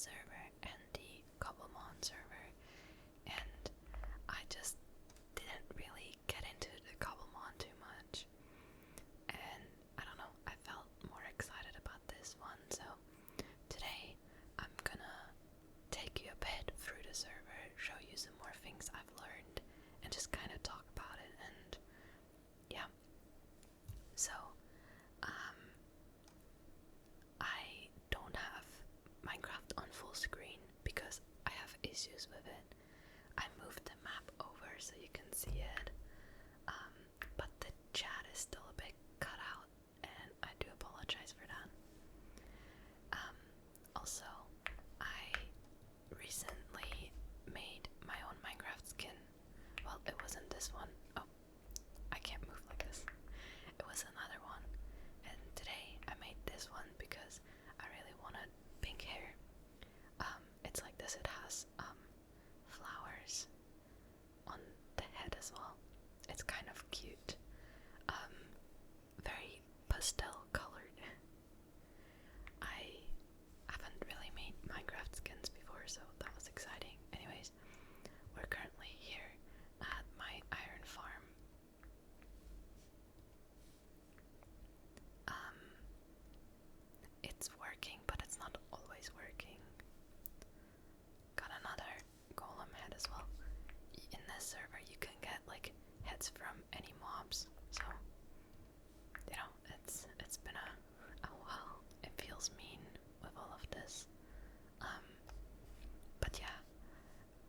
server and the Cobblemon server, and I just didn't really get into the Cobblemon too much, and I don't know, I felt more excited about this one, so today I'm gonna take you a bit through the server, show you some more things I've learned, and just kind of talk about it. And yeah, so I don't have Minecraft on full screen because I have issues with it. I moved the map over so you can see it, but the chat is still a bit cut out, and I do apologize for that. Also, I recently made my own Minecraft skin. Well, it wasn't this one. Oh, I can't move like this. It was another one, and today I made this one because I really wanted pink hair. It's like this. It has flowers on the head as well. It's kind of cute. Very pastel colored. I haven't really made Minecraft skins before, so that was exciting. Anyways, we're currently here at my iron farm. It's working, but it's not always working. Got another golem head as well. In this server, you can get like heads from any mobs, so you know it's been a while. It feels mean with all of this, but yeah,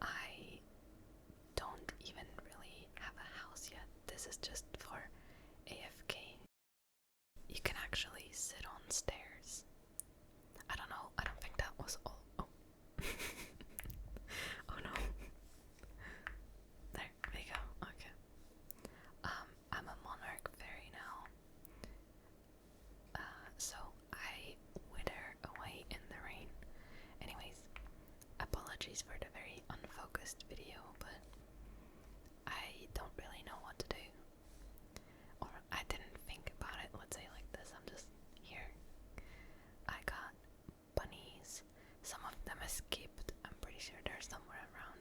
I don't even really have a house yet. This is just for AFK. You can actually sit on stairs. I don't know, I don't think that was all. Oh. Oh no. There we go. Okay. I'm a monarch fairy now. So I wither away in the rain. Anyways, apologies for the very unfocused video, but I don't really know what to do. Or I didn't think about it, let's say like this. I'm just here. I got bunnies. Some of them escaped. I'm pretty sure they're somewhere around.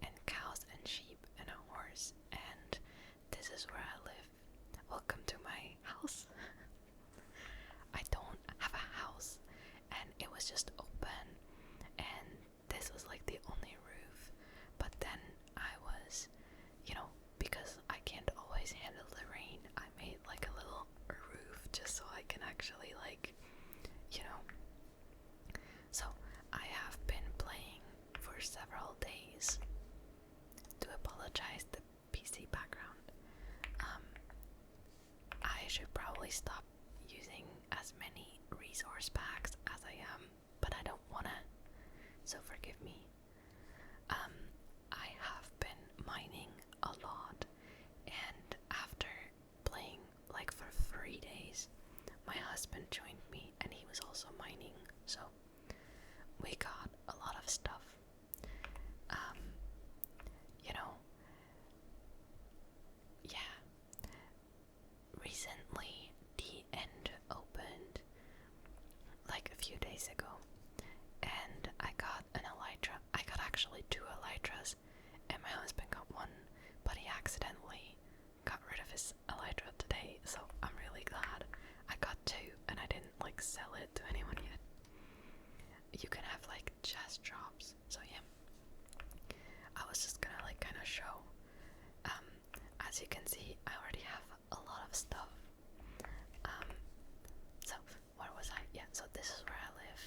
And cows and sheep and a horse. And this is where I live. Welcome to my house. I don't have a house, and it was just open, and this was like the only roof. But then I was, because I can't always handle the rain, I made like a little roof just so I can actually So I have been playing for several days. Do apologize the PC background. I should probably stop using as many resource packs as I am, but I don't wanna, so forgive me. I have been mining a lot, and after playing like for 3 days, my husband joined me and he was also mining, so we got a lot of stuff. Yeah. Recently, the end opened like a few days ago, and I got an elytra. I got actually 2 elytras, and my husband got one, but he accidentally got rid of his elytra today, so I'm really glad I got 2 and I didn't like sell it to anyone yet. You can have like chest drops, so yeah. I was just gonna like kind of show. As you can see, I already have a lot of stuff. So where was I? Yeah, so this is where I live.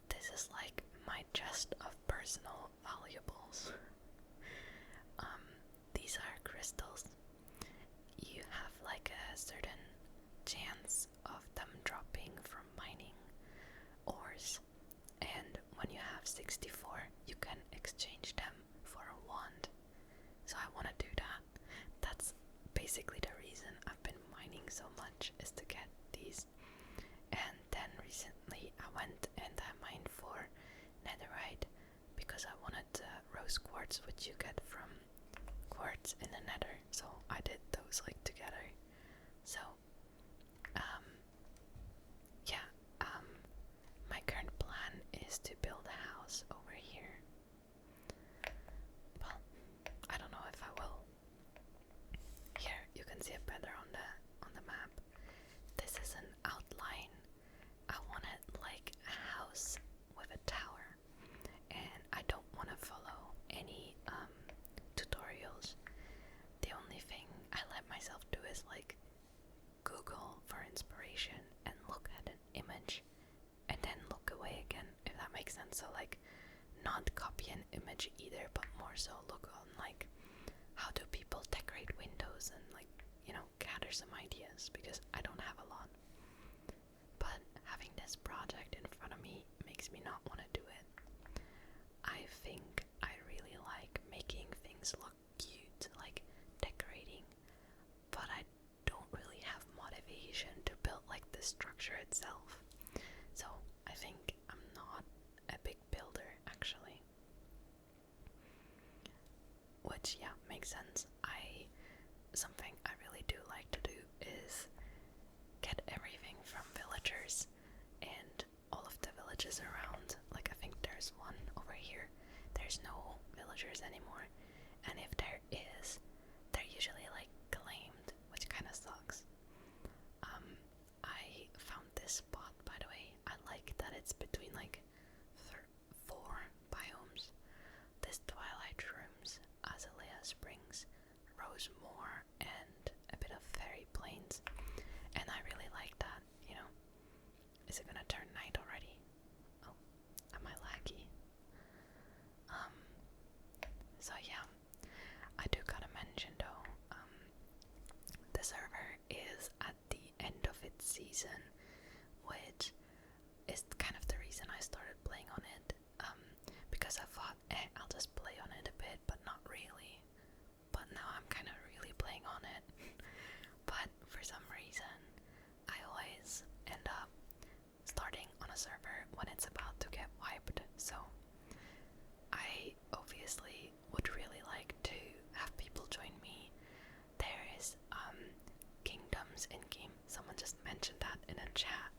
This is like my chest of personal valuables. These are crystals. You have like a certain chance of them dropping from mining ores, and when you have 64, you can exchange them for a wand. So I want to do that. That's basically the reason I've been mining so much, is to get these. And then recently I went and I mined for netherite because I wanted rose quartz, which you get from quartz in the nether. So I did those like together. So my current plan also like not copy an image either, but more so look on like how do people decorate windows and like, you know, gather some ideas, because I don't have a lot. But having this project in front of me makes me not want to do it. I think I really like making things look cute, like decorating, but I don't really have motivation to build like the structure itself. So I think I'm not a big builder actually. Which, yeah, makes sense. Something I really do like to do is get everything from villagers and all of the villages around. Like, I think there's one over here. There's no villagers anymore. And if there is, they're usually like claimed, which kind of sucks. I found this spot, by the way. I like that it's between like 4 biomes. This Twilight Rooms, Azalea Springs, Rosemoor, and a bit of Fairy Plains. And I really like that, you know. Is it gonna turn night already? Oh, am I laggy? So yeah, I do gotta mention though, the server is at the end of its season, which is kind of the reason I started playing on it, because I thought, I'll just play on it a bit, but not really. But now I'm kind of really playing on it. But for some reason, I always end up starting on a server when it's about to get wiped. So I obviously would really like to have people join me. There is kingdoms in game. Someone just mentioned that in a chat.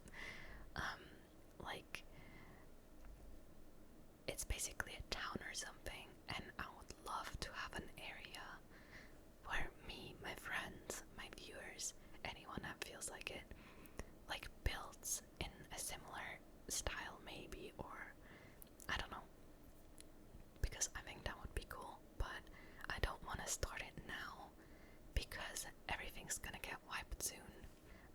Like, it's basically a town or something, and I would love to have an area where me, my friends, my viewers, anyone that feels like it, like builds in a similar style maybe, or I don't know, because I think that would be cool. But I don't want to start it now because everything's gonna get wiped soon.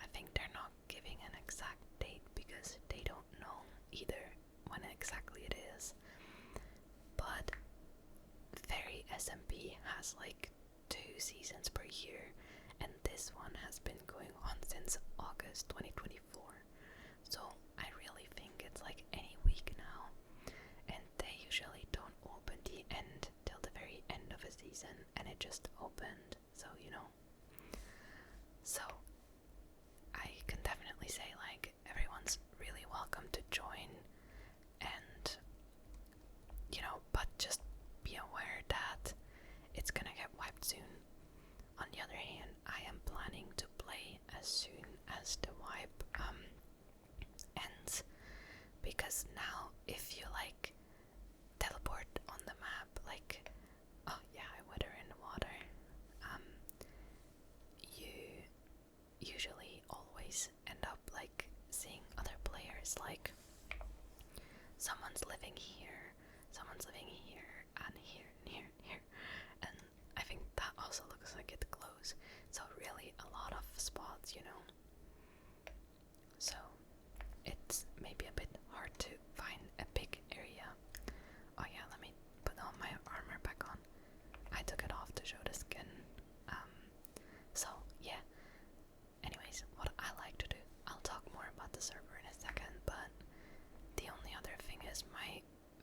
I think they're not giving an exact date because they don't know either when exactly it is. But Fairy SMP has like 2 seasons per year, and this one has been going on since August 2024. So I really think it's like any week now, and they usually don't open the end till the very end of a season, and it just opened, so you know. So I can definitely say like everyone's really welcome to join, and you know, but just be aware that it's gonna get wiped soon. On the other hand, I am planning to play as soon as the wipe ends, because now if you like teleport on the map, like, oh yeah, I wither in the water, you usually always end up like seeing other players, like someone's living here, someone's living here, and here, and here, and here, and I think that also looks like it glows. So really a lot of spots, you know. So it's maybe a bit hard to find a big area. Oh yeah, let me put all my armor back on. I took it off to show the skin. So yeah. Anyways, what I like to do, I'll talk more about the server in a second, but the only other thing is my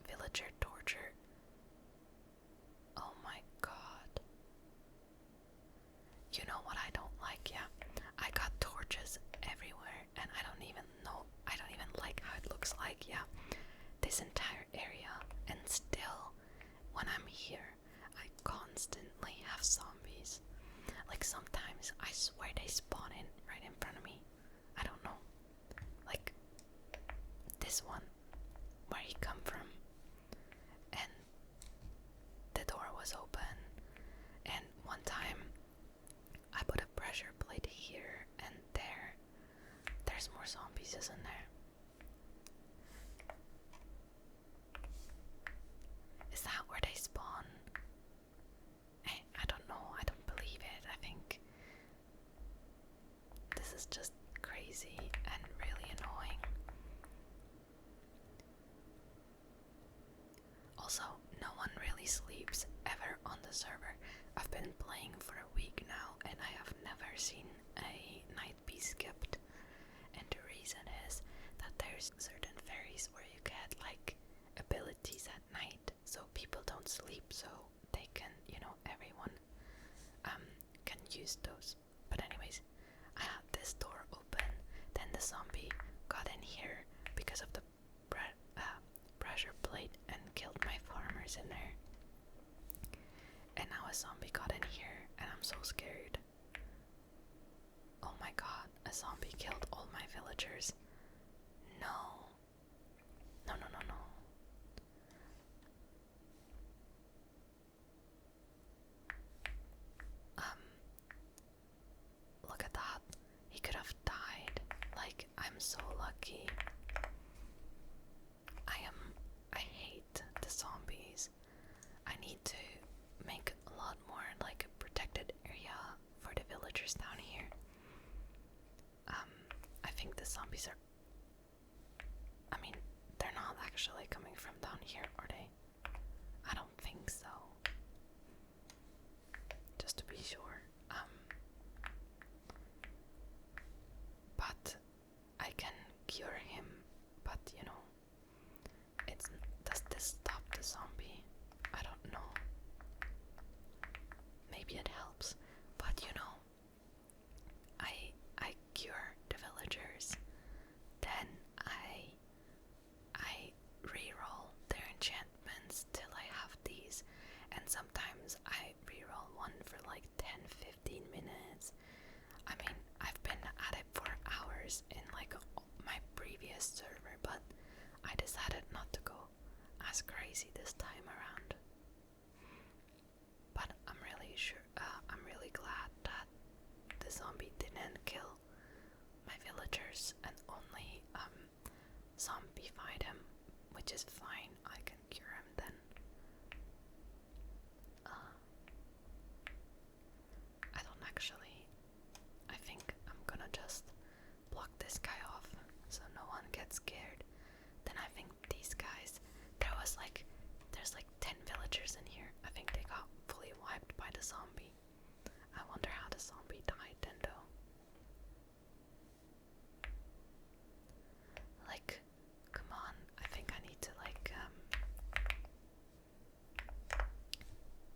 villager torture. Oh my god. You know what I don't like, yeah? I got torches everywhere, and I don't even like how it looks like, yeah? This entire area, and still, when I'm here, I constantly have zombies. Like, sometimes I swear they spawn in right in front of me. I don't know. Like, this one, where he come from, and the door was open, and one time I put a pressure plate here, and there's more zombies, isn't there? Is that where they spawn? I don't know, I don't believe it. I think this is just crazy and really annoying. only sleeps ever on the server. I've been playing for a week now and I have never seen a night be skipped. And the reason is that there's certain fairies where you get like abilities at night, so people don't sleep, so they can, everyone can use those. But anyways, I had this door open, then the zombie got in here because of the pressure plate and killed my farmers in there. And now a zombie got in here and I'm so scared. Oh my god, a zombie killed all my villagers. No. No, no, no, no. Look at that. He could have died. Like, I'm so lucky. I hate the zombies. I need to make a lot more, like, a protected area for the villagers down here. I think the zombies are... I mean, they're not actually coming from down here, are they? I don't think so. Just to be sure. But I can cure him. But does this stop the zombie? I don't know. Maybe it helps. But I cure the villagers. Then I reroll their enchantments till I have these, and sometimes I reroll one for like 10-15 minutes. I mean, I've been at it for hours in like my previous server, but I decided not to go as crazy this time around. But I'm really glad that the zombie didn't kill my villagers and only zombified him, which is fine. I can cure him then. I don't actually. I think I'm gonna just block this guy off so no one gets scared. Then I think these guys. There's like 10 villagers in here. I think they got fully wiped by the zombie. I wonder how the zombie died then though. Like, come on, I think I need to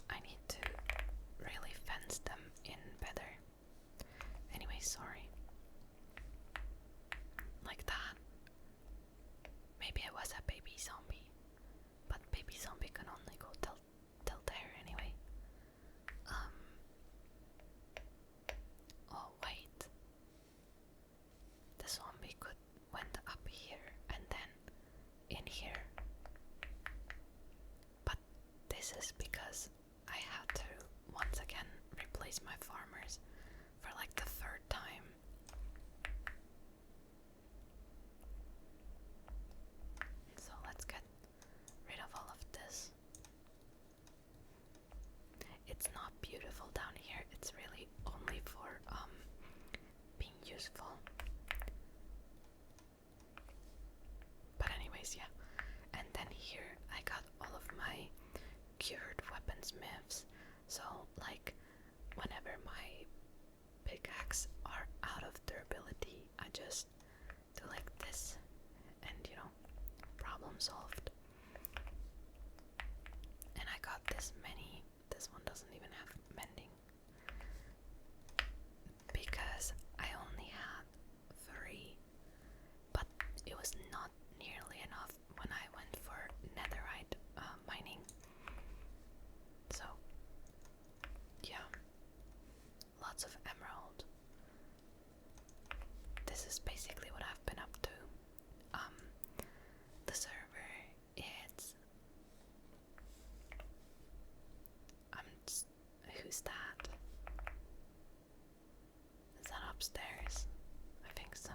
I need to really fence them in better. Anyway, sorry. Like that. Maybe it was a baby zombie. But baby zombie can only go till there anyway. Oh wait. The zombie went up here and then in here. But this is because I had to once again replace my farmers for like the third time. So let's get rid of all of this. It's not beautiful down here. It's really only for being useful. But anyways, yeah. And then here I got all of my cured weaponsmiths. So like whenever my pickaxe are out of durability, I just do like this and problem solved. And I got this many. This one doesn't even have mending because I only had 3, but it was not nearly enough when I went for netherite mining. So yeah, lots of emerald. This is basically what I've been up to. The server, who's that? Is that upstairs? I think so.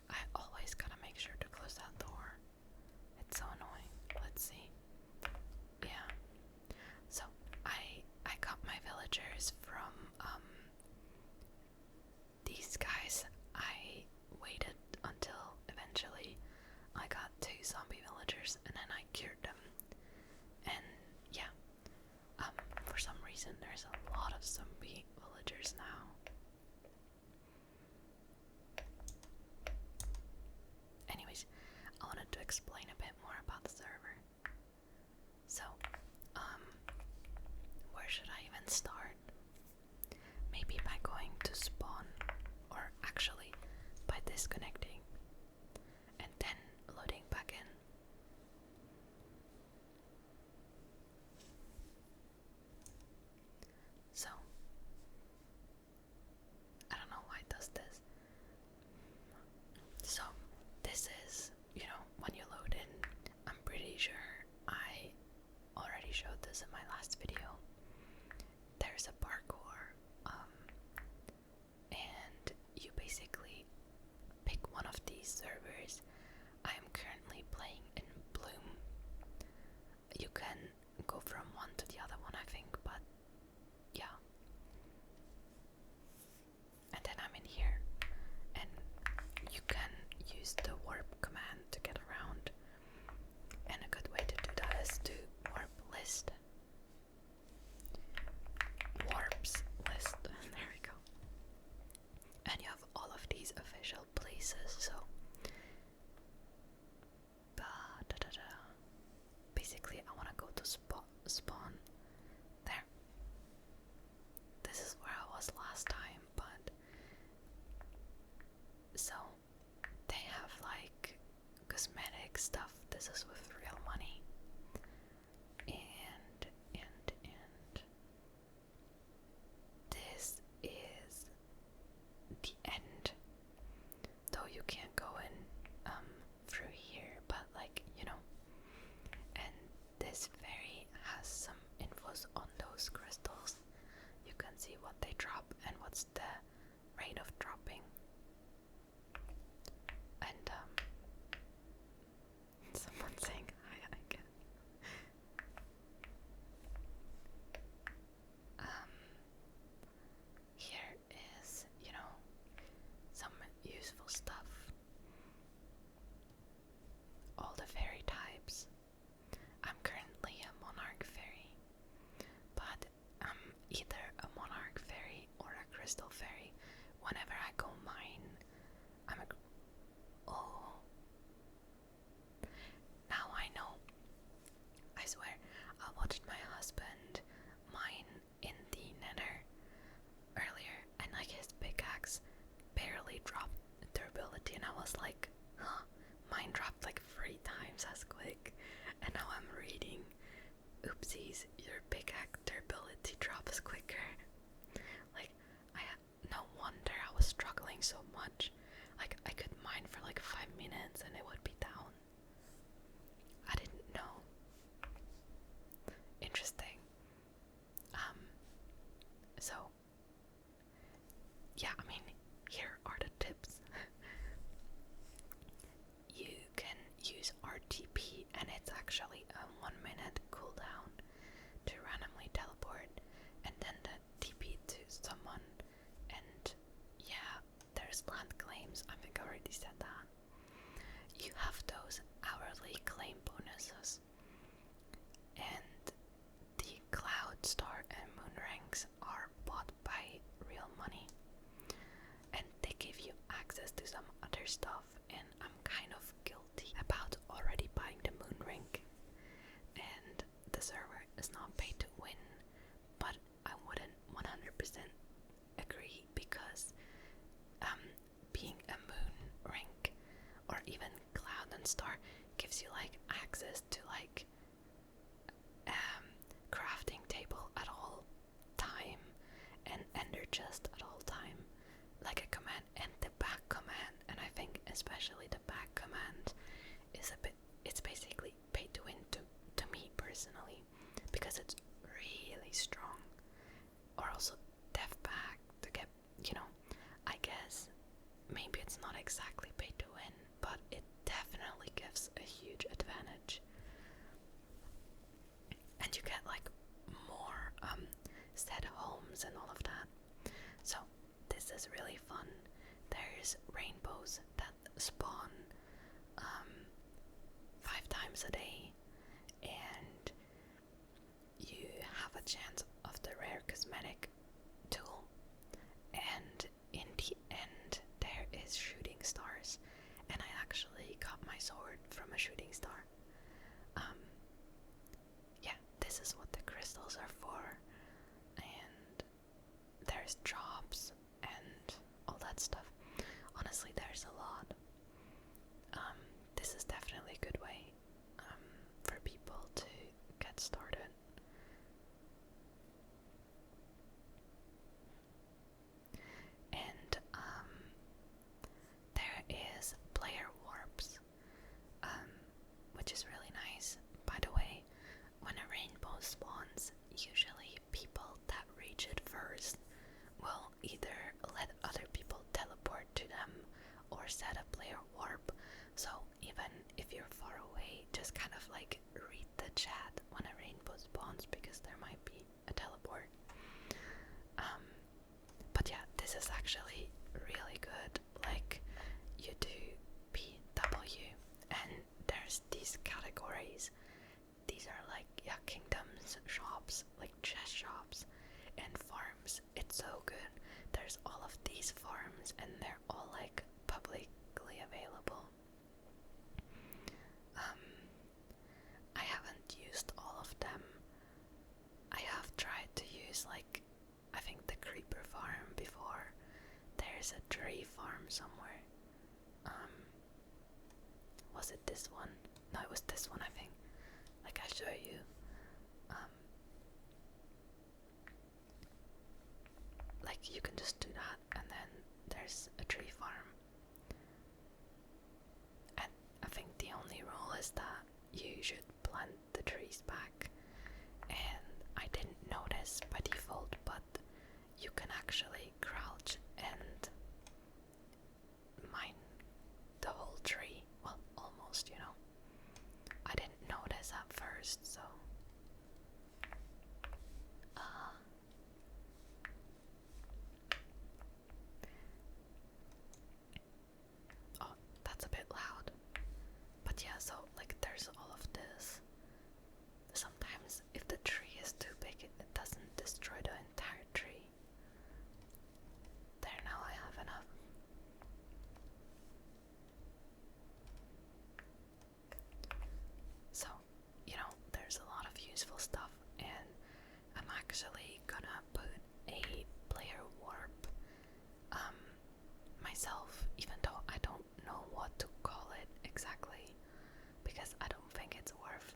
I always gotta make sure to close that door. It's so annoying. Let's see. Yeah. So I got my villagers from these guys. I waited until eventually I got 2 zombies reason there's a lot of zombie villagers now. Anyways, I wanted to explain a bit more about the server. So, where should I even start? Maybe by going to spawn, or actually by disconnecting and then loading back in. So, I don't know why it does this. So, this is, when you load in, I'm pretty sure I already showed this in my last video. There's a parkour, and you basically pick one of these servers. I am currently playing in Bloom. You can go from one to the other one, I think, but yeah. And then I'm in here, and you can use the warp command to get around. And a good way to do that is to warp list. Warps list. There we go. And you have all of these official places, so basically I want to go to spawn there. This is where I was last time, but so they have like cosmetic stuff. This is with real money. And this is the end. Though you can't go in through here, but like, and this fairy has some infos on those crystals. You can see what they drop and what's the rate of dropping. And someone saying hi again. Here is, some useful stuff. All the fairy types. I'm currently a monarch fairy, but I'm either a monarch fairy or a crystal fairy. Whenever I go mine, oh. Now I know. I swear, I watched my husband mine in the nether earlier, and like his pickaxe barely dropped durability, and I was like, huh, mine dropped like 3 times as quick. And now I'm reading, oopsies, your pickaxe durability drops quicker. Like, no wonder I was struggling so much. Like, I could mine for like 5 minutes and it would be down. I didn't know. Interesting. So, yeah, I mean, here are the tips. You can use RTP, and it's actually a 1-minute cooldown to randomly teleport, and then the TP to someone. And yeah, there's land claims. I think I already said that. You have those hourly claim bonuses, and the Cloud Star and Moon ranks are bought by real money, and they give you access to some other stuff. And I'm kind of guilty about already buying the Moon rank, and the server is not pay to win, but I wouldn't 100% agree, because being a Moon rank or even Cloud and Star gives you like access to like crafting table at all time and ender chest at all time, like a command, and the back command. And I think especially the back command is it's basically pay to win to me personally, because it's really strong. Or also death back to get, I guess maybe it's not exactly pay to win, but it definitely gives a huge advantage. And you get like more set homes and all of that. So this is really fun. There's rainbows that spawn 5 times a day, and you have a chance of the rare cosmetic tool, and in the end there is shooting stars, and I actually got my sword from a shooting star. Yeah, this is what the crystals are for, and there's jobs and all that stuff. Honestly, there's a lot. This is definitely a good way for people to get started. And there is player warps, which is really nice. By the way, when a rainbow spawns, usually people that reach it first will either let other people teleport to them or set a player warp. So even if you're far away, just kind of like read the chat when a rainbow spawns, because there might be a teleport. But yeah, this is actually really good. Like, you do PW and there's these categories. These are like, yeah, kingdoms, shops, like chest shops and farms. It's so good. There's all of these farms and they're all like publicly available. I haven't used all of them. I have tried to use like, I think the creeper farm before. There's a tree farm somewhere. Was it this one? No, it was this one, I think. Like I show you. Like you can just do that, and then there's a tree farm. And I think the only rule is that you should plant the trees back. And I didn't notice by default, but you can actually crouch and mine the whole tree. Well, almost, you know. I didn't notice at first, so oh, that's a bit loud. But yeah, so like there's all of this. Sometimes if the tree is too big, it doesn't destroy the entire tree. There, now I have enough. So, you know, there's a lot of useful stuff, and I'm actually gonna put a player warp myself, even though I don't know what to call it exactly, because I don't think it's worth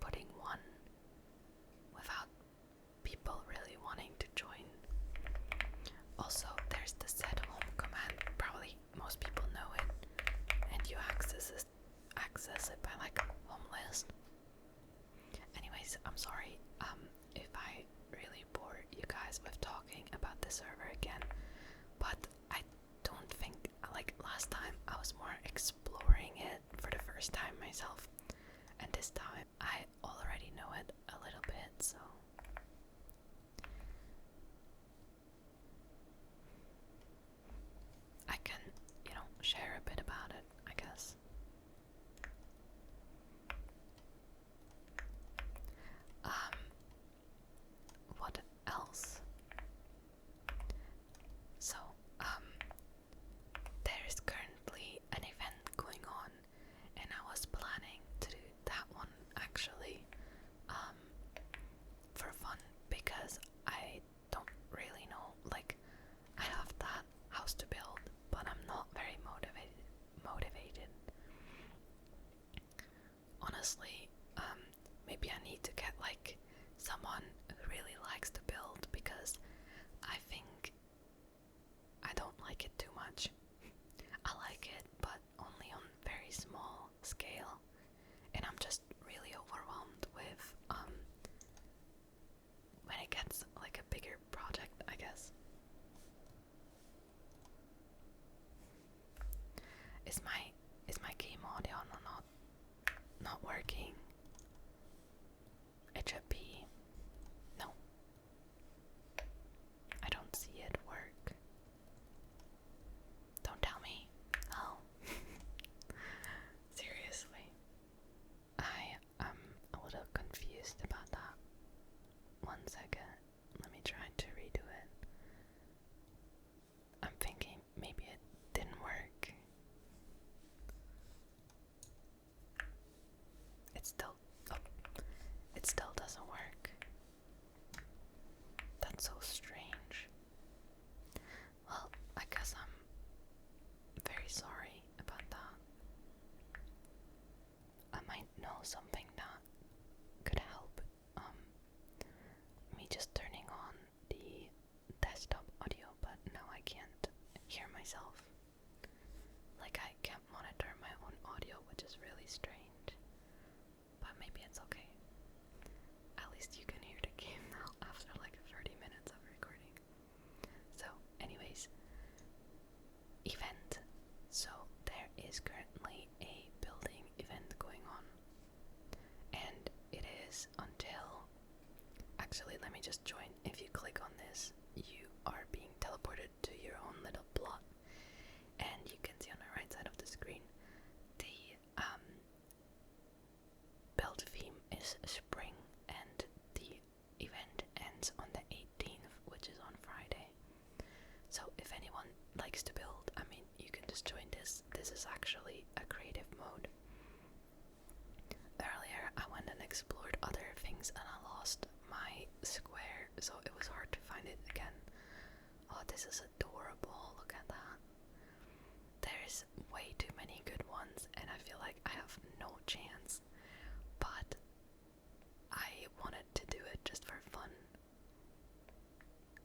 putting one without people really wanting to join. Also, there's the set home command. Probably most people know it, and you access it by like home list. Anyways, I'm sorry if I really bore you guys with talking about the server again, but I don't think, like last time I was more exploring it for the first time myself, and this time I already know it a little bit, so I can, you know, share a bit about it, I guess. What else? So, there's currently an event going on, and I was planning to do that one actually. hear myself. Like I can't monitor my own audio, which is really strange. But maybe it's okay. At least you can hear the game now after like 30 minutes of recording. So, anyways, event. So there is currently a building event going on. And it is until... Actually, let me just join. If you click on this, you are being teleported to your own little plot. And you can see on the right side of the screen, the build theme is spring, and the event ends on the 18th, which is on Friday. So if anyone likes to build, I mean, you can just join this. This is actually a creative mode. Earlier, I went and explored other things and I lost my square, so it was hard to find it again. Oh, this is adorable. Look at that. There's way too many good ones, and I feel like I have no chance. But I wanted to do it just for fun.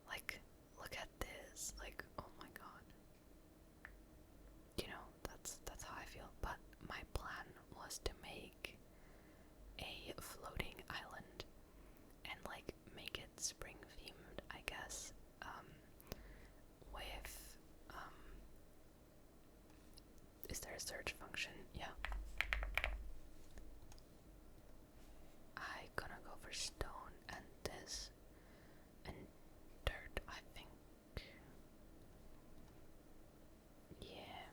Like, look at this. Like, oh my god. You know, that's how I feel. But my plan was to make a floating island and like make it spring themed, I guess. With is there a search function? Yeah. I gonna go for stone and this and dirt, I think. Yeah.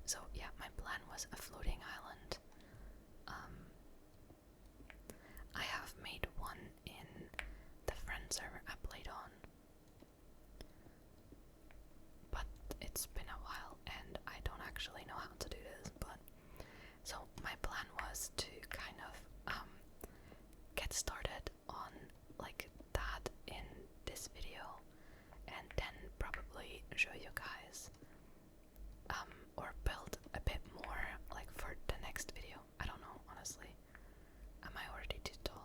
So yeah, my plan was a floating island. I have made one in the friend server I played on, but it's been a while and I don't actually know how to do this. But so my plan was to kind of get started on like that in this video, and then probably show you guys or build a bit more like for the next video. I don't know, honestly. Am I already too tall?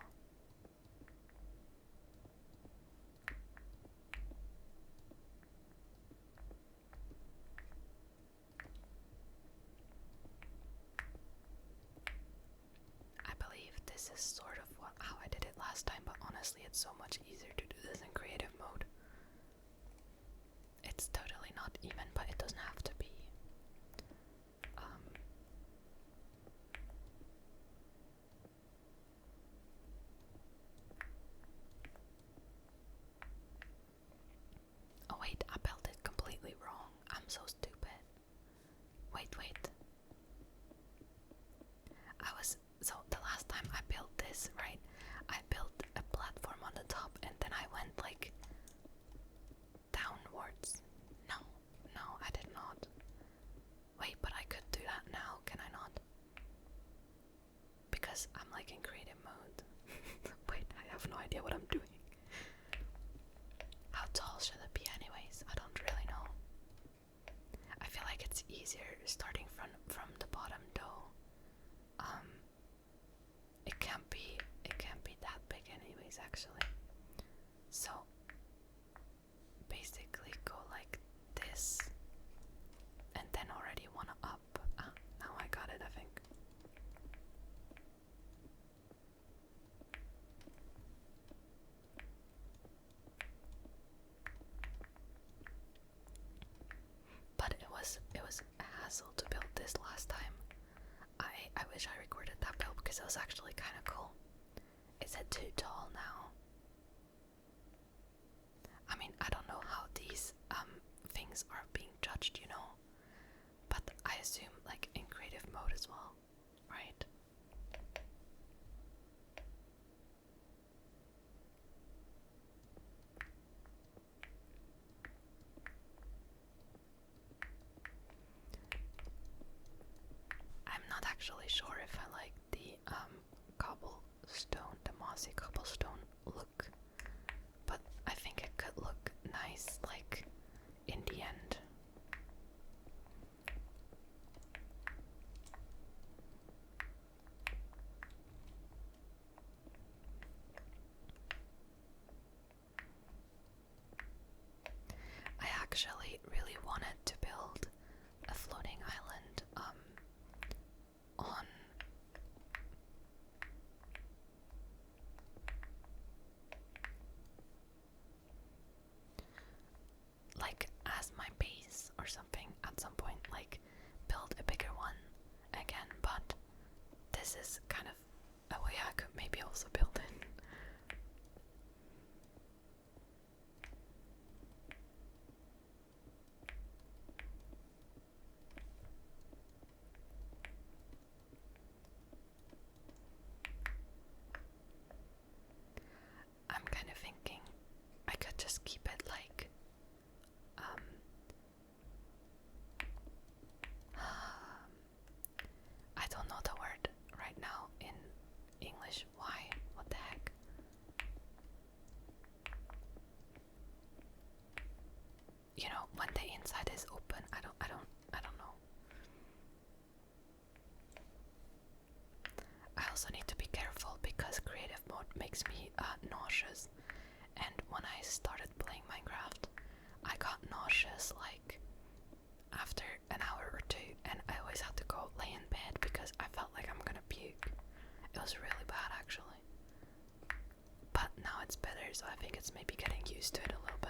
I believe this is sort of how I did it last time, but honestly it's so much easier to do this in creative mode. It's totally not even, but it doesn't have to be. Oh wait, I built it completely wrong. I'm so stupid. Wait. So the last time I built this, right? I built a platform on the top and then I went like downwards. No, I did not. Wait, but I could do that now, can I not? Because I'm like in creative mode. Wait, I have no idea what I'm doing. How tall should it be anyways? I don't really know. I feel like it's easier starting from the bottom though. It can't be that big anyways actually. So basically go like this and then already one up. Now I got it, I think. But it was a hassle to build this last time. I wish I recorded that build because it was actually kind of cool. Is it too tall now? I mean, I don't know how these things are being judged, you know, but I assume like in creative mode as well, right? I'm not actually sure if I like the cobblestone, the mossy cobblestone look, but I think it could look nice like in the end. mode makes me nauseous, and when I started playing Minecraft, I got nauseous like after an hour or two, and I always had to go lay in bed because I felt like I'm gonna puke. It was really bad actually. But now it's better, so I think it's maybe getting used to it a little bit.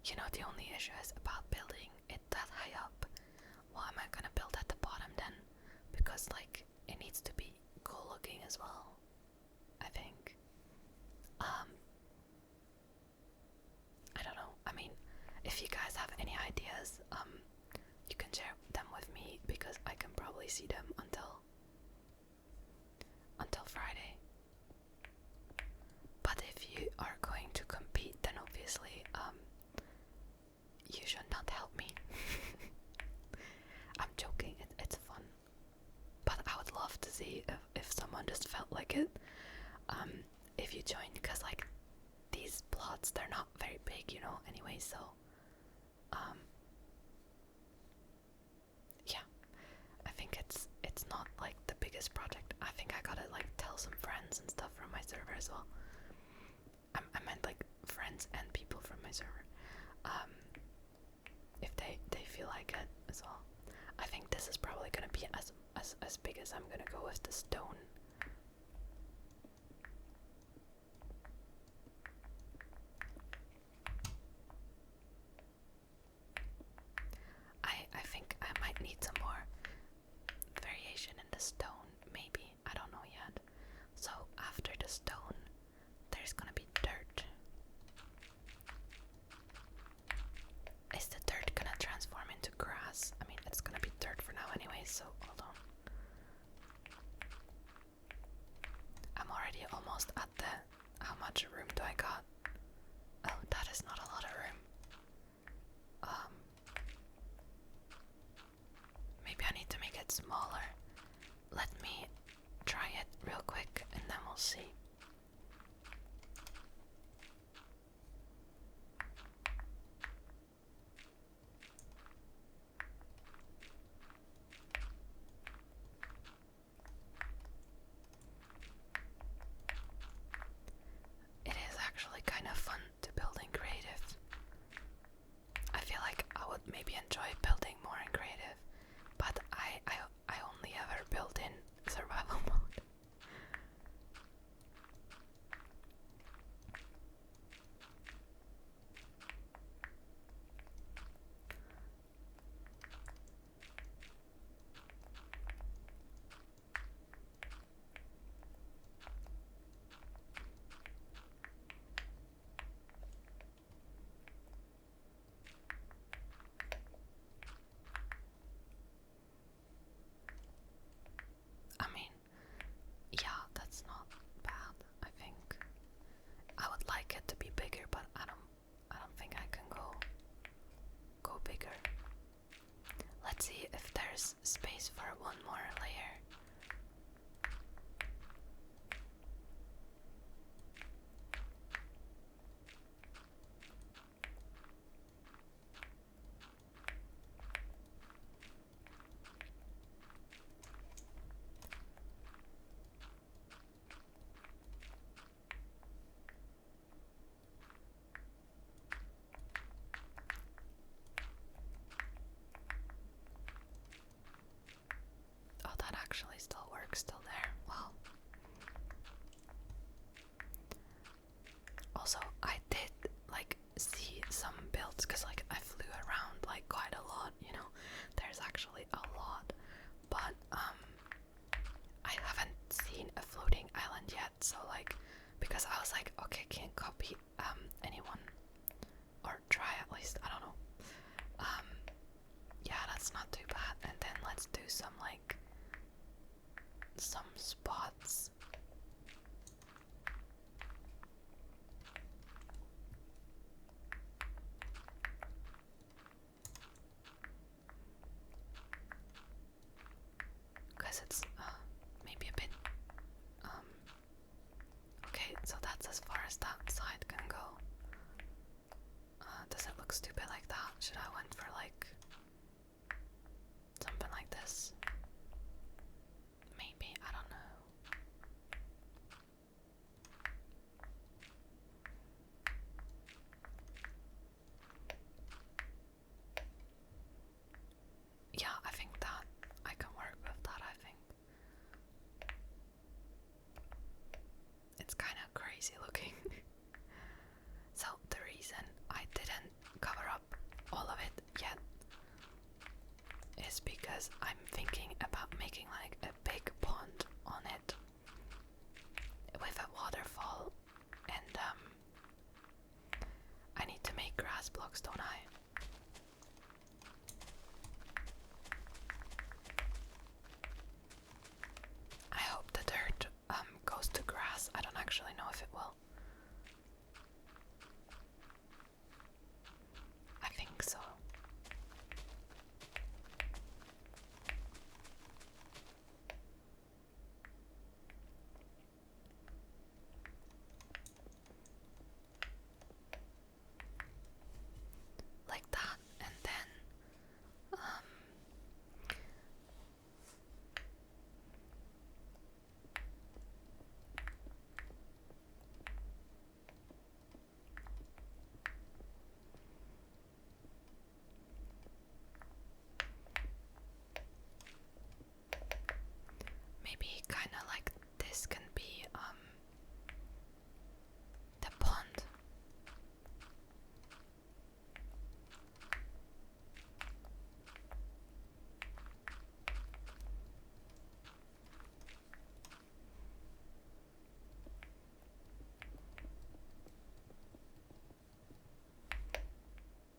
You know, the only issue is about building it that high up. What am I gonna build at the bottom then? Because like it needs to be cool looking as well, I think. I don't know. I mean, if you guys have any ideas, you can share them with me because I can probably see them until Friday. But if you are going to compete, then obviously you should not help me. I'm joking, it's fun. But I would love to see if someone just felt like it. If you joined, because like these plots, they're not very big, you know, anyway, so yeah, I think it's not like the biggest project. I think I gotta like tell some friends and stuff from my server as well. I meant like friends and people from my server, if they feel like it as well. I think this is probably gonna be as big as I'm gonna go with the stone. I think I might need some more variation in the stone, maybe. I don't know yet. So after the stone, there's gonna be dirt. Is the dirt gonna transform into grass? I mean, it's gonna be dirt for now anyway, so hold on. I'm already almost at the... How much room do I got? Oh, that is not a lot of room. Maybe I need to make it smaller. Let me try it real quick and then we'll see. It is actually kind of fun to build in creative. I feel like I would maybe enjoy building more in creative, but I only ever built in survival mode. I mean, yeah, that's not bad, I think. I would like it to be bigger, but I don't think I can go bigger. Let's see if there's space for one more layer. Oh, that actually still works, still there. Wow. Also, I did like see some builds because like I flew around like quite a lot, you know. There's actually a lot, but I haven't seen a floating island yet. So like, because I was like, okay, can't copy anyone, or try at least. I don't know. Yeah, that's not too bad. And then let's do some like some spots. Because it's maybe a bit okay, so that's as far as that side can go. Does it look stupid like that? Should I went for like crazy looking. So the reason I didn't cover up all of it yet is because I'm thinking about making like a big pond on it with a waterfall, and I need to make grass blocks, don't I? I hope the dirt goes to grass. I don't actually know if it will. I think so. Like that, and then maybe kind of like this can be the pond.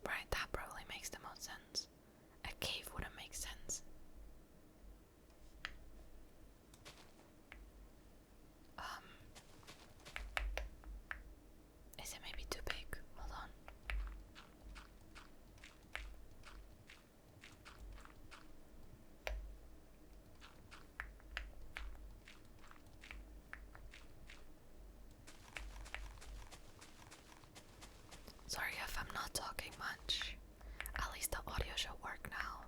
Right, that probably makes the most sense. A cave wouldn't make sense. Is it maybe too big? Hold on. Sorry if I'm not talking much. At least the audio should work now.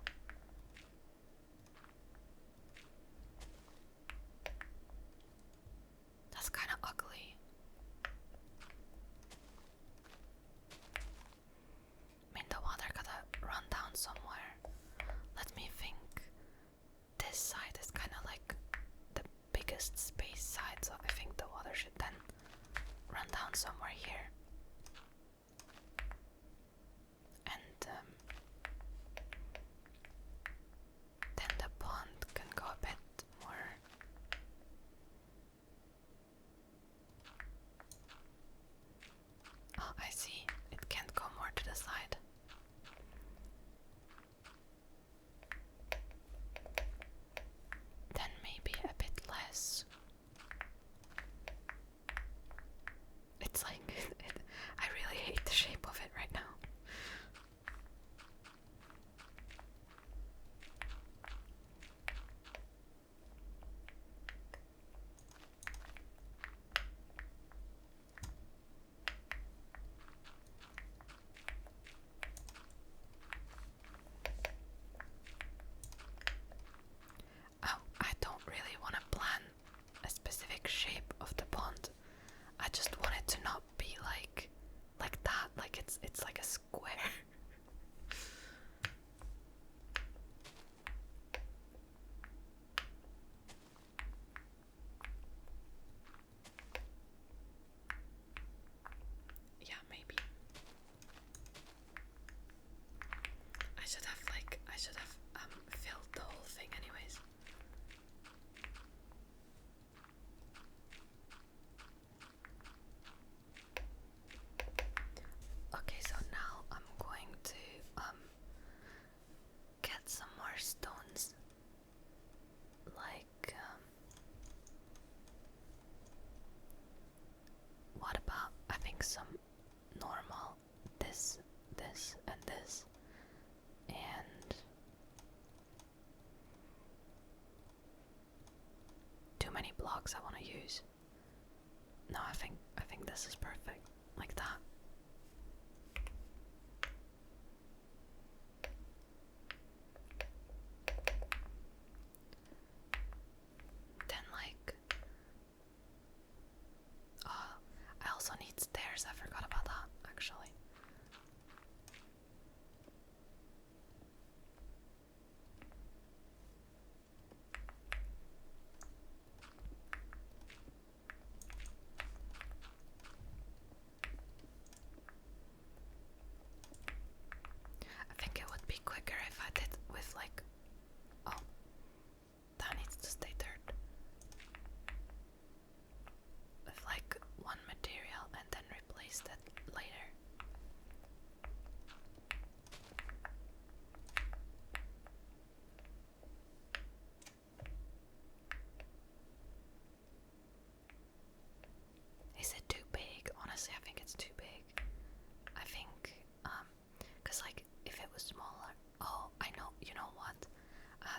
That's kind of ugly. I mean, the water gotta run down somewhere. Let me think. This side is kind of like the biggest space side, so I think the water should then run down somewhere here. And then the pond can go a bit more. Oh, I see. It can't go more to the side. Then maybe a bit less. It's like, I really hate the shape of it right now. Oh, I don't really want to plan a specific shape of the pond. I just want it to not be like that, like it's like a square. Yeah, maybe. I should have filled the whole thing anyways. Okay, so now I'm going to get some more stones. Like what about, I think, some normal, this, and this, and too many blocks I want to use. No, I think this is perfect, like that. Then like, oh, I also need stairs. I forgot about that actually.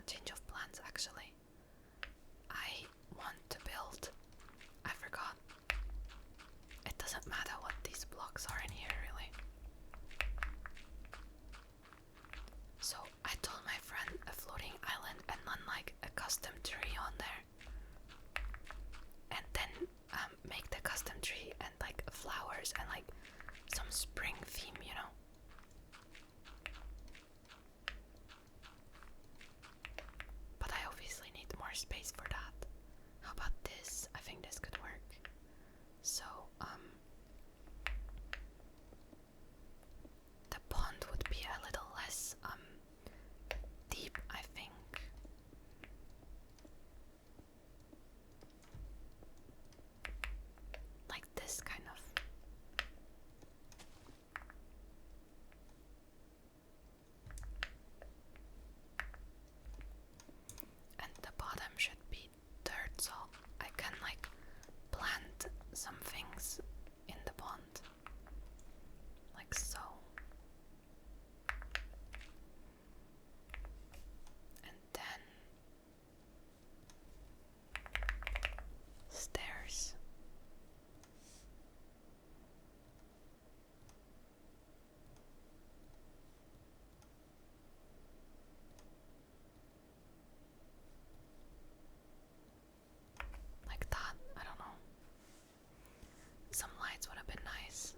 change of plans actually. I want to build. I forgot. It doesn't matter what these blocks are in here, really. So I told my friend a floating island and then like a custom tree on there. And then make the custom tree and like flowers and like some spring theme, you know. But I obviously need more space for that. How about this? I think this could work. So, the pond would be a little less, deep, I think. Like this, kind of. And the bottom should be dirt, so I can, like, plant some things in the pond. Like so. And then stairs. Like that, I don't know. Some lights would have been nice.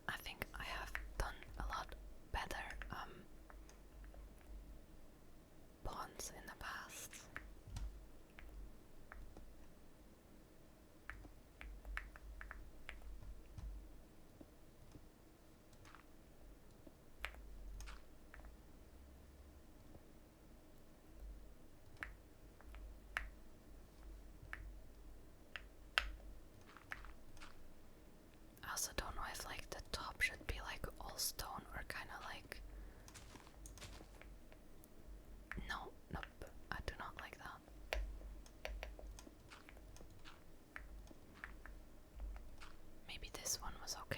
I think I have done a lot better ponds in the past. I also don't know if like the top should be like all stone or kind of like. No, nope, I do not like that. Maybe this one was okay.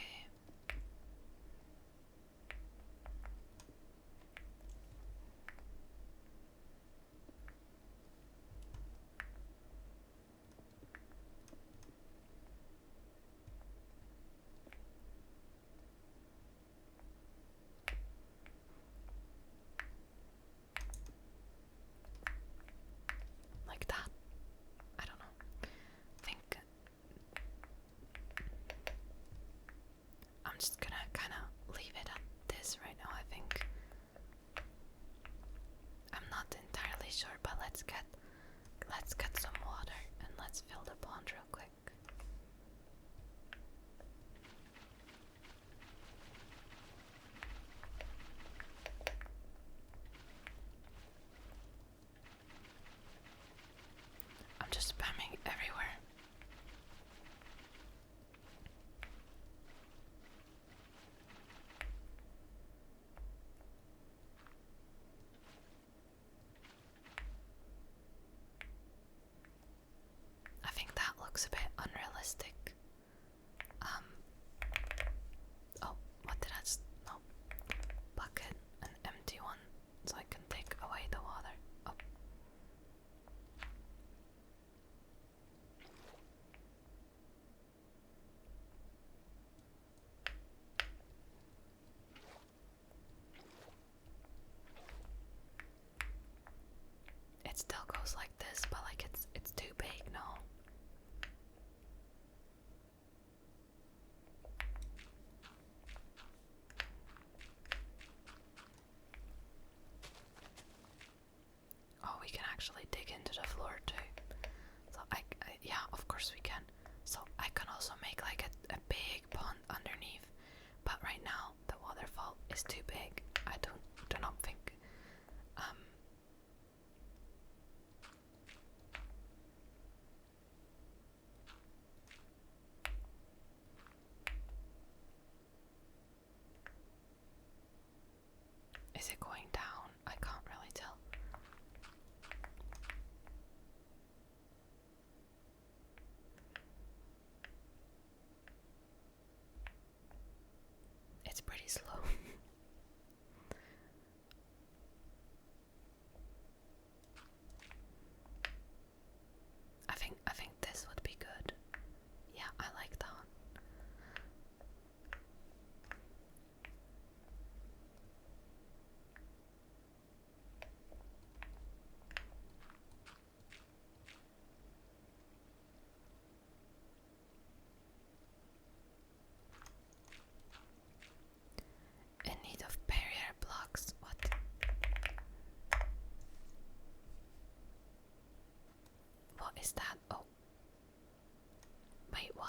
Like that. I don't know. Think I'm just gonna kind of leave it at this right now, I think. I'm not entirely sure, but let's get some water and let's fill the pond real quick. I'm just spamming everywhere. I think that looks a bit unrealistic. Oh, what did I just, no. Bucket, an empty one, so I can take away the water. Oh. It still goes like this, but like it's too big, no? Oh, we can actually dig into the floor too. So yeah, of course we can. So I can also make like a big pond underneath, but right now the waterfall is too big. I do not think. Is it going down? I can't really tell. It's pretty slow. I think this would be good. Yeah, I like that. In need of barrier blocks. What? What is that? Oh. Wait, what?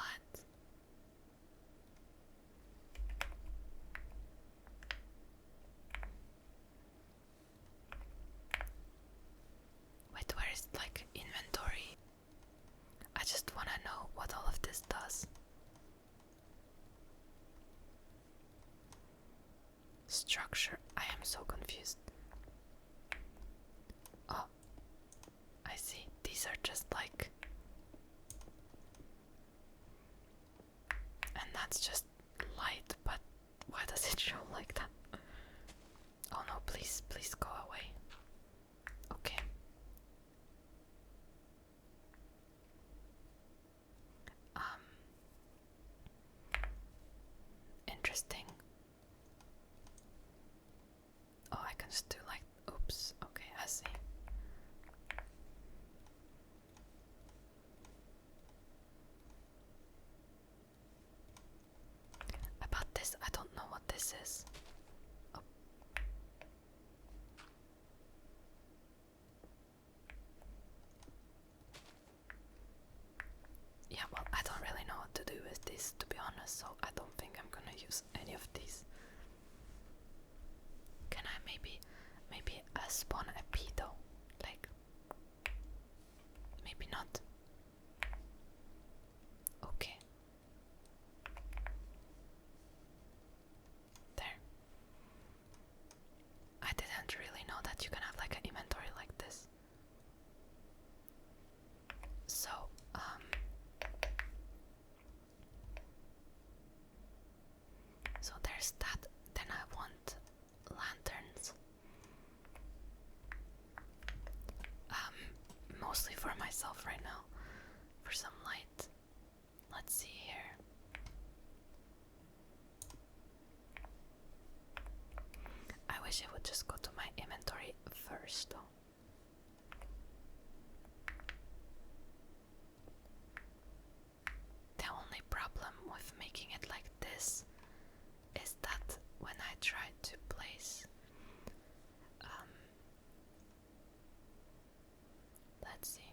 Wait, where is like inventory? I just wanna know what all of this does. Structure. I am so confused. Oh, I see. These are just like. And that's just light, but why does it show like that? Oh no, please, please go away. Okay. Interesting. Oh, I can just do like, oops, okay, I see. About this, I don't know what this is. Oh. Yeah, well, I don't really know what to do with this, to be honest, so I don't think I'm gonna use any of these. Can I maybe spawn a pedo? Like, maybe not. Okay. There. I didn't really know that you can have like an inventory like this. So, so there's that. Then I want lanterns. Mostly for myself right now, for some light. Let's see here. I wish it would just go to my inventory first though. The only problem with making it like this is that when I try to place let's see.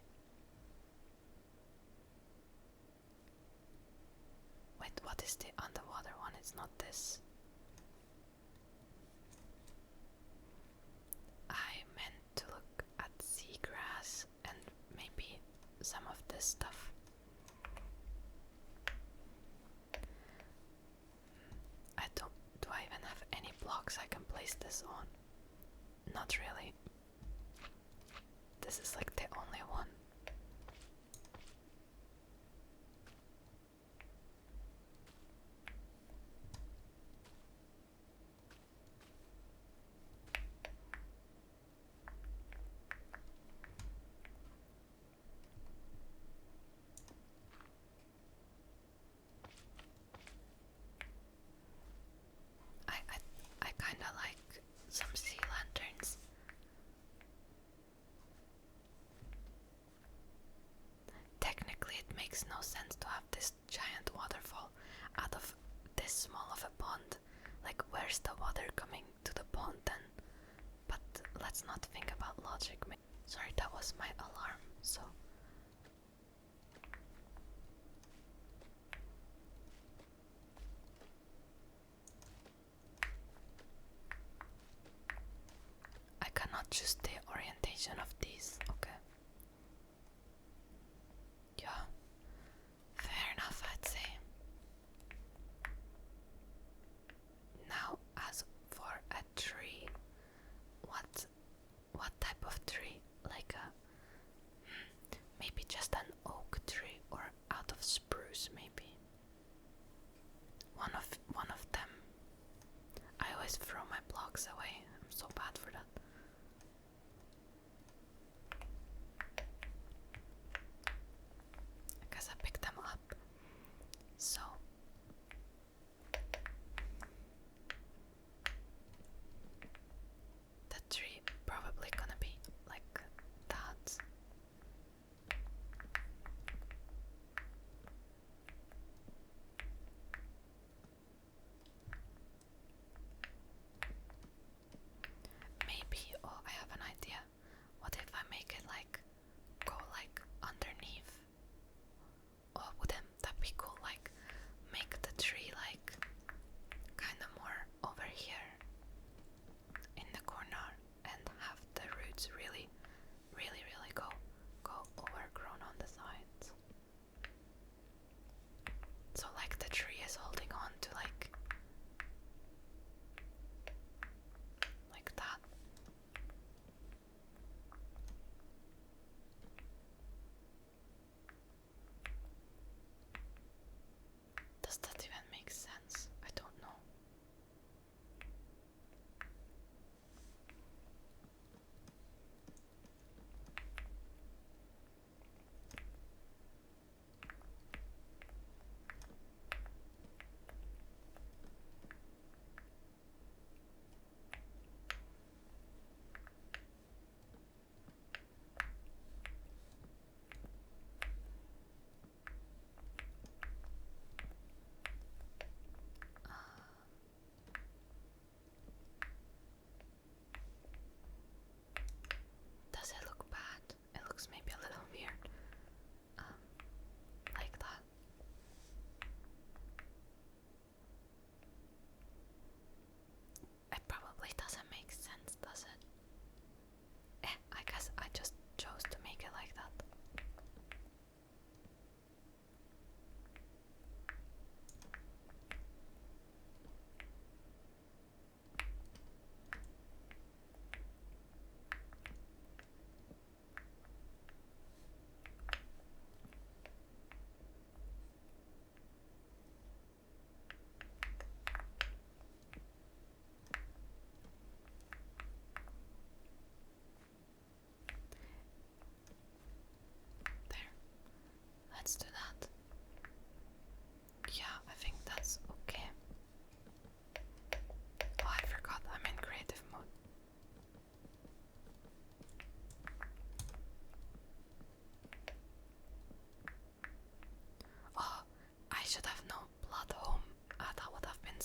Wait, what is the underwater one? It's not this. I meant to look at seagrass and maybe some of this stuff. Do I even have any blocks I can place this on? Not really. This is like the only one. I kinda like some sea lanterns. Technically it makes no sense to have this giant waterfall out of this small of a pond. Like, where's the water coming to the pond then? But let's not think about logic. Sorry, that was my alarm, so... I cannot choose the orientation of these, okay. Yeah, fair enough, I'd say. Now, as for a tree,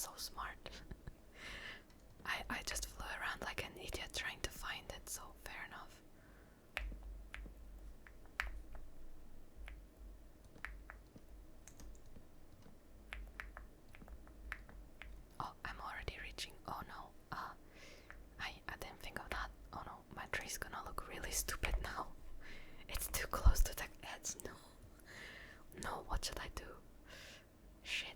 so smart. I just flew around like an idiot trying to find it, so fair enough. Oh, I'm already reaching. Oh no. I didn't think of that. Oh no, my tree's gonna look really stupid now. It's too close to the edge. No. No, what should I do? Shit.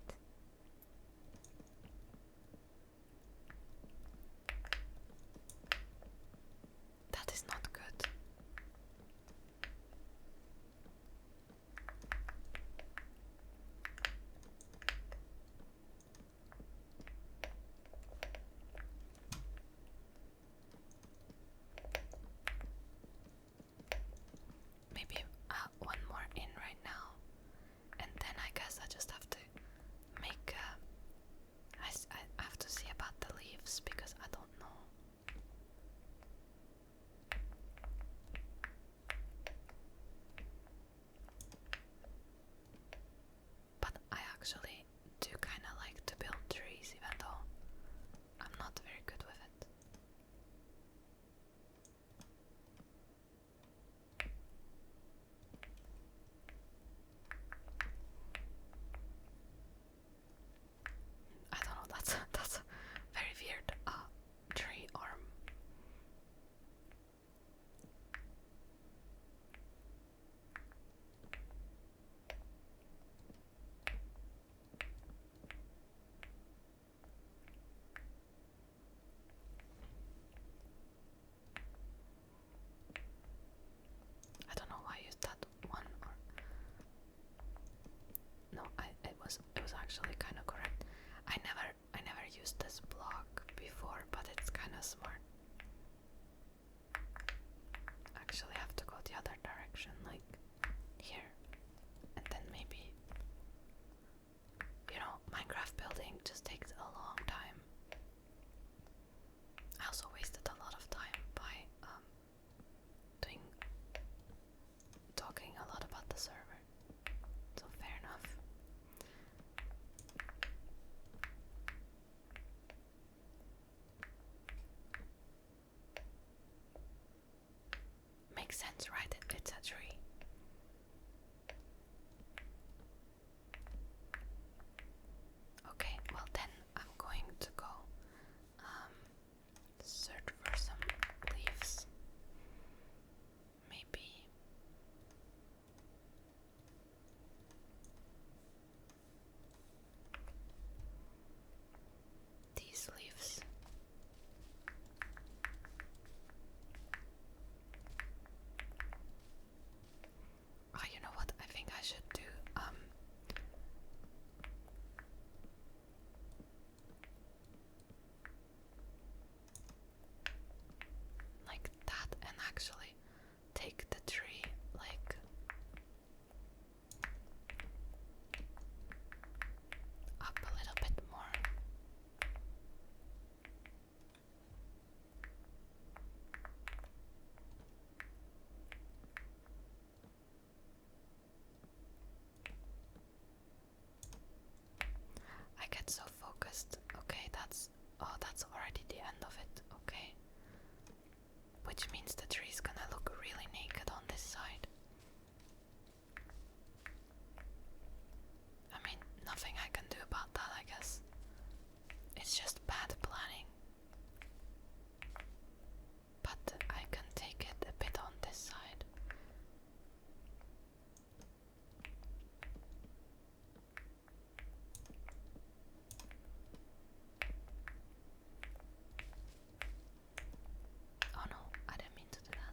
That is not good. Maybe one more in right now, and then I guess I just have to make. I have to see about the leaves because I don't know. But I actually do kind of like to build trees, even though I'm not very good with it. I don't know. That's a very weird tree arm. I don't know why I used that one, or no, it was actually kind of correct. I never used this block before, but it's kind of smart. Actually, I have to go the other direction, like here, and then maybe, Minecraft building just takes a long time. I also wasted a lot of time by talking a lot about the server, so fair enough. Makes sense, right? It's a tree. Okay, well then I'm going to go search for some leaves. Maybe these leaves. Oh, you know what? I think I should do like that, and actually take the tree like up a little bit more. I get so focused. Okay, that's already the end of it. Okay. Which means the tree's gonna look really naked on this side. I mean, nothing I can do about that, I guess. It's just bad planning. But I can take it a bit on this side. Oh no, I didn't mean to do that.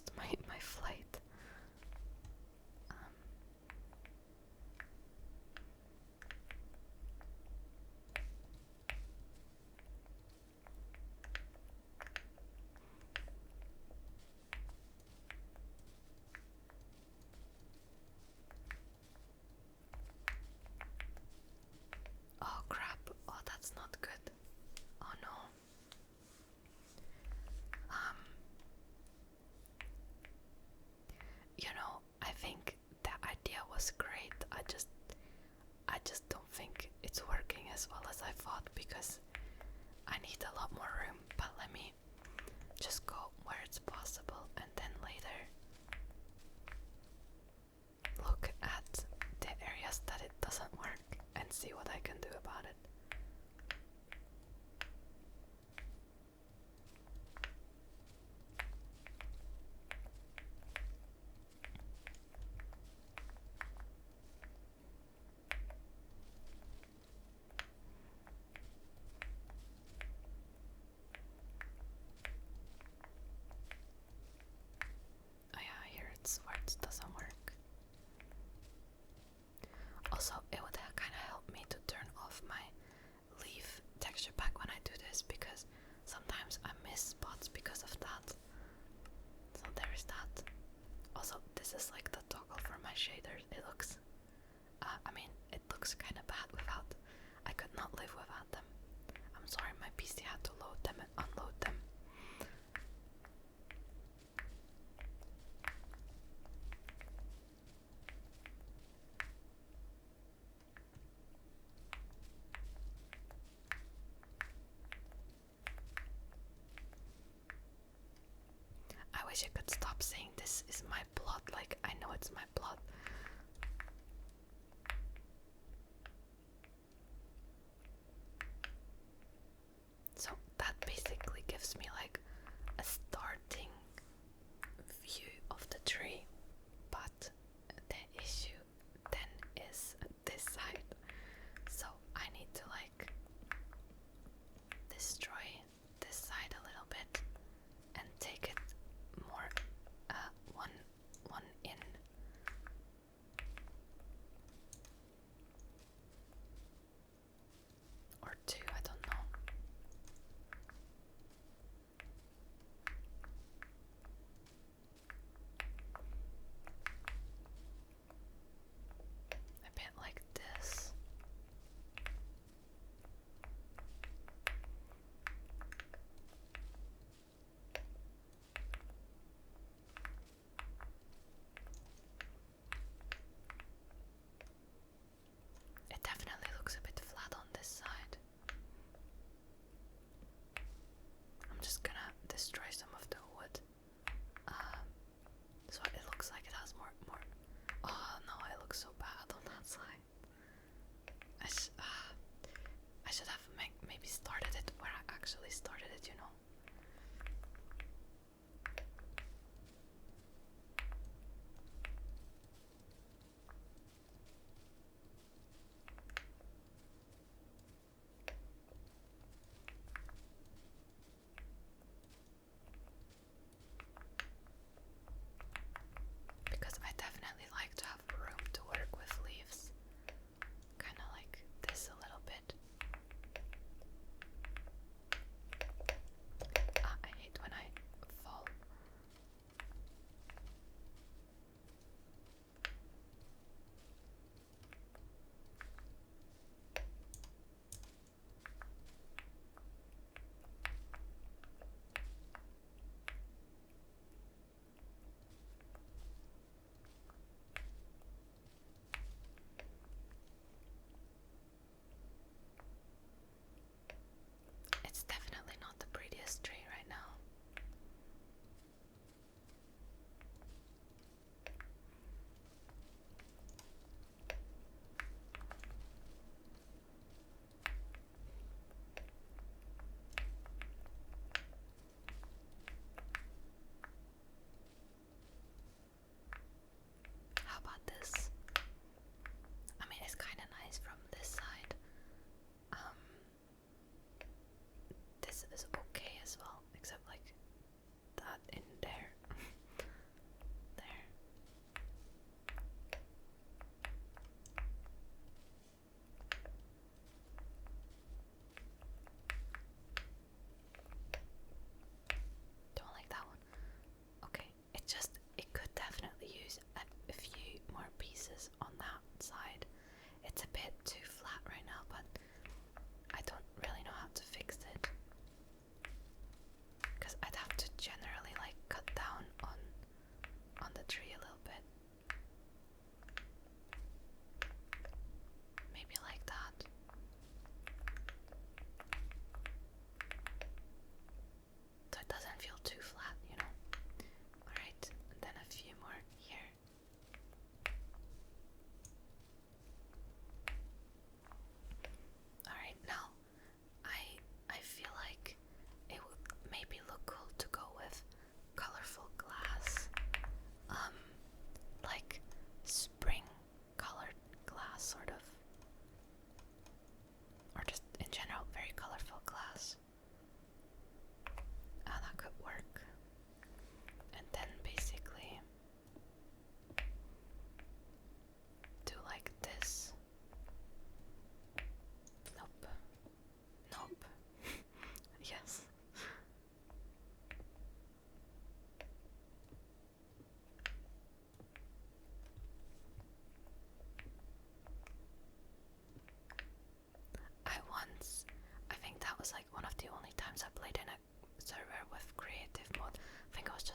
lost my flight. Oh crap, oh that's not good. Oh no. You know, I think the idea was great. I just don't think it's working as well as I thought because I need a lot more room. But let me just go where it's possible and then later look at the areas that it doesn't work and see what I can do about it. Oh yeah, here it's where it doesn't work. Also, it would kind of help me to turn off my leaf texture pack when I do this because sometimes I miss spots because of that. So there is that. Also, this is like the toggle for my shaders. It looks, it looks kind of bad without. I could not live without them. I'm sorry, my PC had to load them and unload them. I wish I could stop saying this is my plot, like I know it's my plot. So that basically gives me like a starting view of the tree, but the issue then is this side. So I need to like destroy this side a little bit and take it more one in. Or two, I don't know.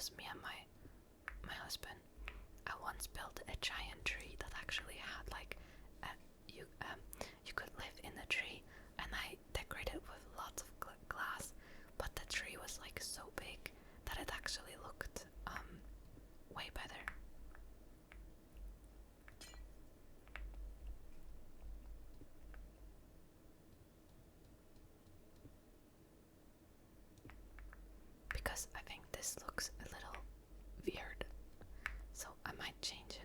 just me and my husband. I once built a giant tree that actually had like you could live in the tree, and I decorated with lots of glass, but the tree was like so big that it actually looked way better. Because I think this looks a little weird, so I might change it.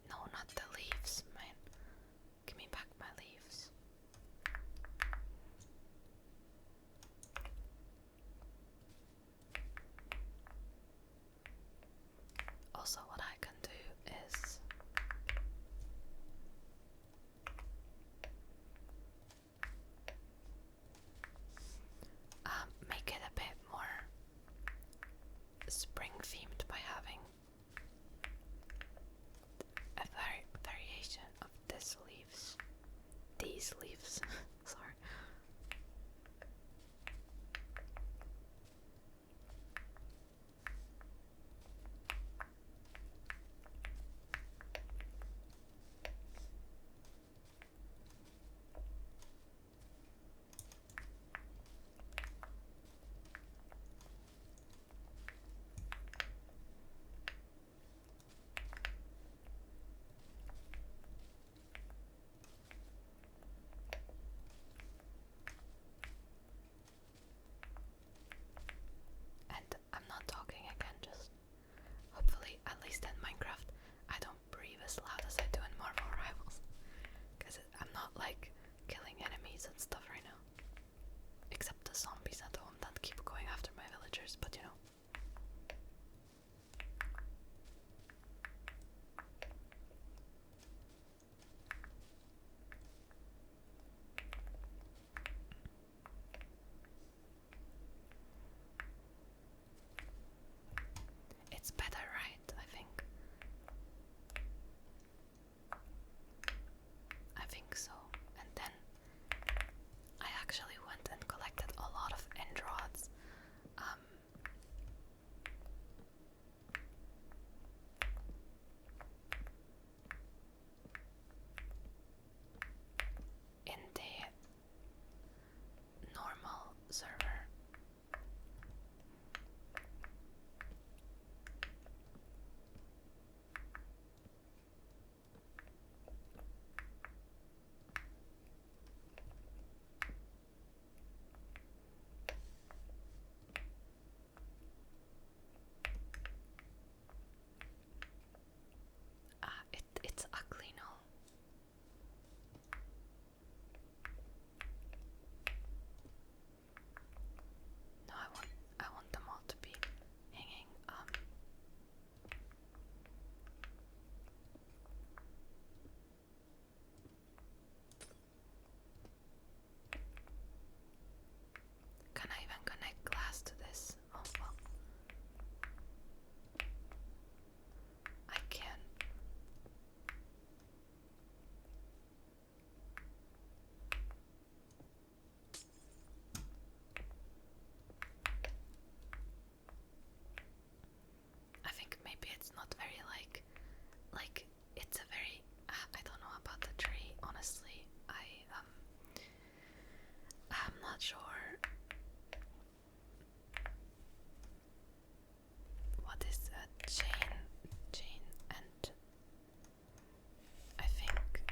No, not the leaves, man. Give me back my leaves. Also, what I can do is make it a bit more spring themed by having a variation of these leaves. Sorry. And I'm not talking again, just hopefully, at least in Minecraft, I don't breathe as loud as I do in Marvel Rivals. Because I'm not like killing enemies and stuff right now. Except the zombies at home that keep going after my villagers, but you know. It's better, right? I think. I think so. And then I actually went and collected a lot of end rods. In the normal server. It's ugly now. No, I want them all to be hanging. Can I even connect glass to this? Oh well. I can. I think maybe it's not very like it's a very I don't know about the tree, honestly. I'm not sure what is a chain and I think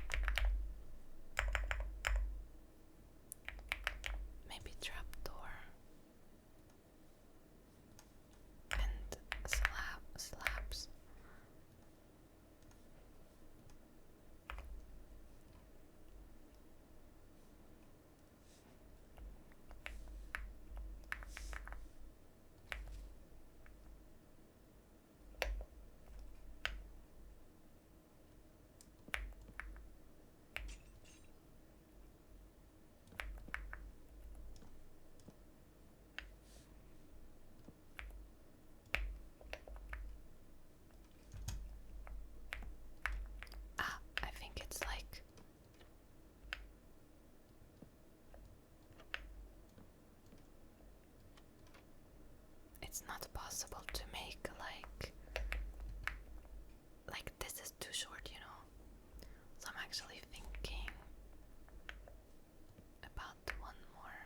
maybe trapdoor and slabs. not possible to make like this is too short, you know. So I'm actually thinking about one more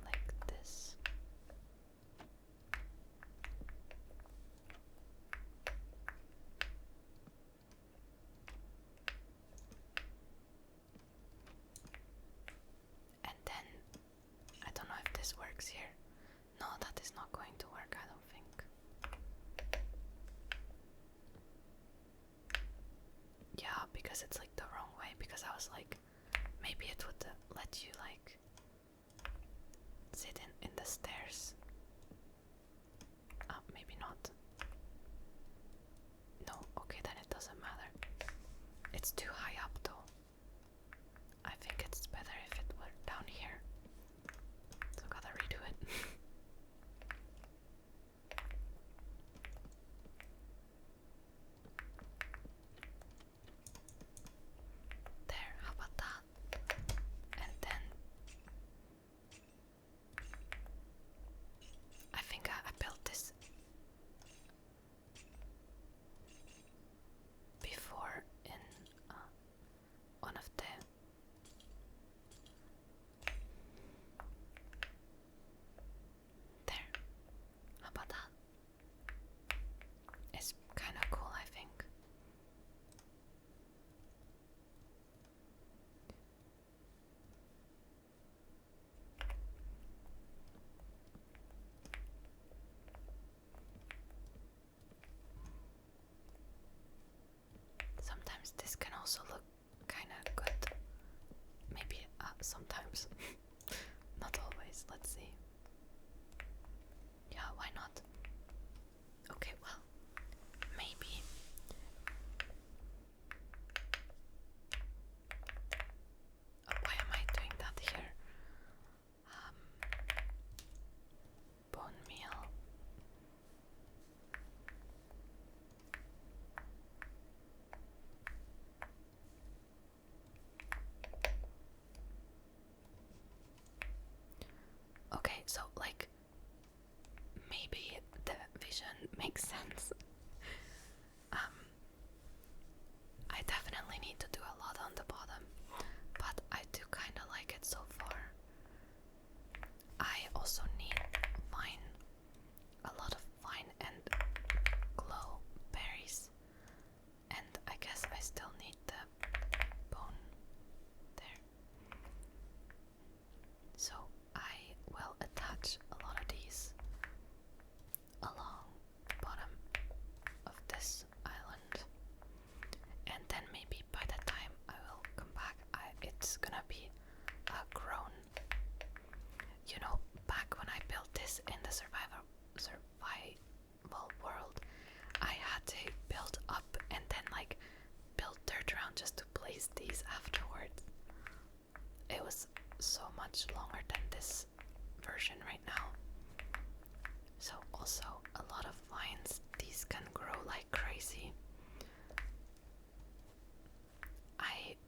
like this. And then I don't know if this works here. No, that is not going to work, I don't think. Yeah, because it's like the wrong way, because I was like, maybe it would let you like sit in the stairs. Maybe not. No, okay, then it doesn't matter. It's too high up though. I think it's better if it were down here. So gotta redo it. There, how about that? And then I think I built this before in one of the there. How about that? It's kind of cool, I think. Sometimes this can also look kind of good. Maybe sometimes. Not always. Let's see. Yeah, why not? Okay, well, maybe. Oh, why am I doing that here? Bone meal. Okay, so like maybe the vision makes sense. I definitely need to do a lot on the bottom, but I do kind of like it so far. I also need vine, a lot of vine and glow berries, and I guess I still need the bone there. So I will attach a lot of these along the bottom of this island, and then maybe by the time I will come back, it's gonna be grown. You know, back when I built this in the survival world, I had to build up and then like build dirt around just to place these afterwards. It was so much longer than this version right now. So also a lot of vines, these can grow like crazy.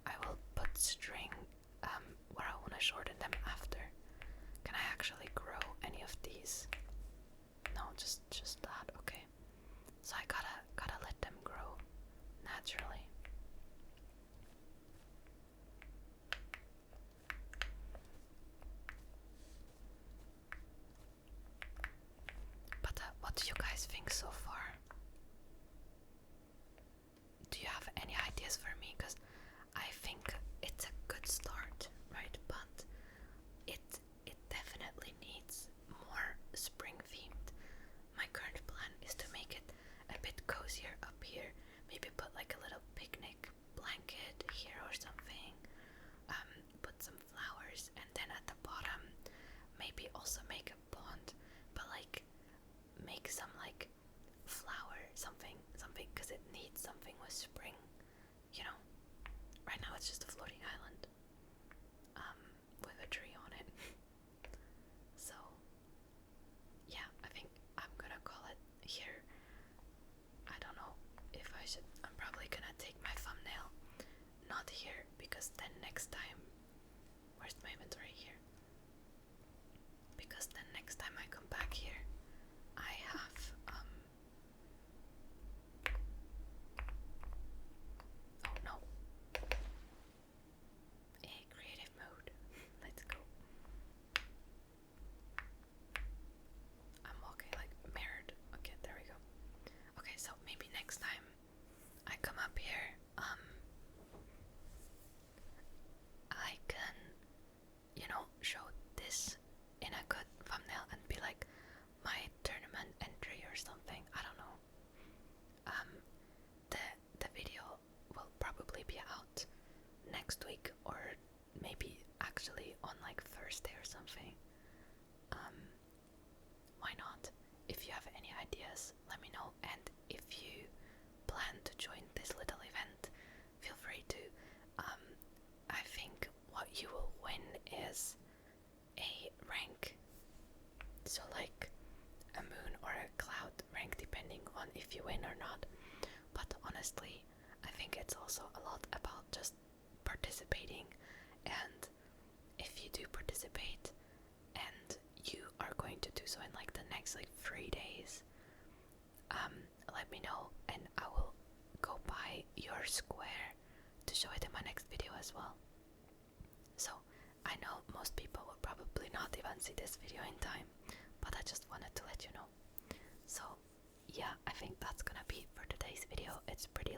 I will put string where I want to shorten them after. Can I actually grow any of these? No, just that. Okay. So I gotta let them grow naturally. But what do you guys think so far? Do you have any ideas for me? Because I think it's a good start, right? But it definitely needs more spring themed. My current plan is to make it a bit cozier up here. Maybe put like a little picnic blanket here or something. Put some flowers, and then at the bottom maybe also make a pond, but like make some like flower something because it needs something with spring, you know. Right now it's just a floating island with a tree on it. So yeah, I think I'm gonna call it here. I don't know if I should. I'm probably gonna take my thumbnail not here, because then next time, where's my inventory? Here. Because then next time I come back here, I have next week, or maybe actually on like Thursday or something. Why not? If you have any ideas, let me know. And if you plan to join this little event, feel free to. I think what you will win is a rank. So like a moon or a cloud rank, depending on if you win or not. But honestly, I think it's also a lot about just participating. And if you do participate and you are going to do so in like the next like 3 days, let me know and I will go by your square to show it in my next video as well. So I know most people will probably not even see this video in time, but I just wanted to let you know. So yeah, I think that's gonna be for today's video. It's pretty